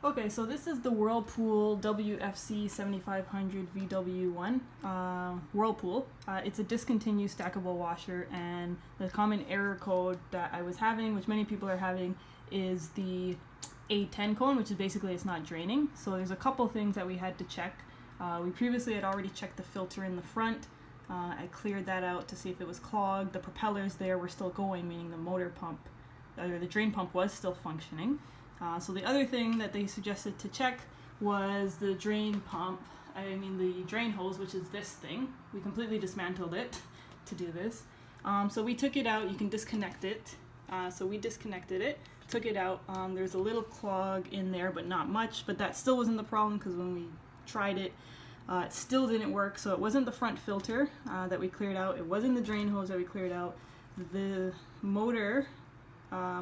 Okay, so this is the Whirlpool WFC 7500 VW1 Whirlpool. It's a discontinued stackable washer, and the common error code that I was having, which many people are having, is the A10 code, which is basically it's not draining. So there's a couple things that we had to check. We previously had already checked the filter in the front. I cleared that out to see if it was clogged. The propellers there were still going, meaning the motor pump, or the drain pump was still functioning. So the other thing that they suggested to check was the drain hose, which is this thing. We completely dismantled it to do this. So we took it out. You can disconnect it. So we disconnected it, took it out. There's a little clog in there, but not much. But that still wasn't the problem, because when we tried it, it still didn't work. So it wasn't the front filter that we cleared out. It wasn't the drain hose that we cleared out. The motor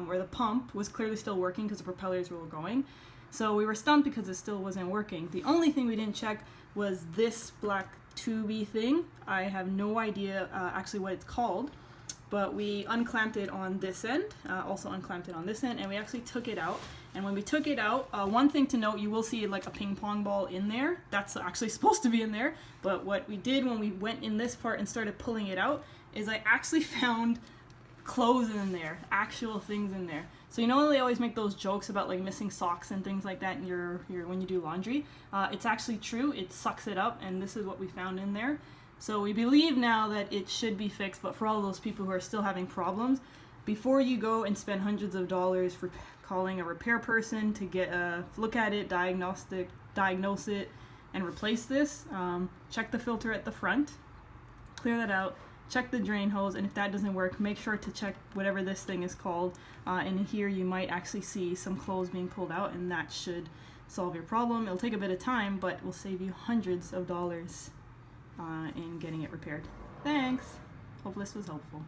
or the pump was clearly still working because the propellers were going. So we were stumped because it still wasn't working. The only thing we didn't check was this black tubey thing. I have no idea actually what it's called, but we unclamped it on this end, also unclamped it on this end, and we actually took it out. And when we took it out, one thing to note, you will see like a ping pong ball in there. That's actually supposed to be in there. But what we did when we went in this part and started pulling it out is I actually found clothes in there, actual things in there. So you know they always make those jokes about like missing socks and things like that in your when you do laundry. It's actually true. It sucks it up, and this is what we found in there. So we believe now that it should be fixed, but for all those people who are still having problems, before you go and spend hundreds of dollars for calling a repair person to get a look at it, diagnose it, and replace this, check the filter at the front, clear that out, check the drain hose, and if that doesn't work, make sure to check whatever this thing is called. And here you might actually see some clothes being pulled out, and that should solve your problem. It'll take a bit of time, but it will save you hundreds of dollars in getting it repaired. Thanks! Hope this was helpful.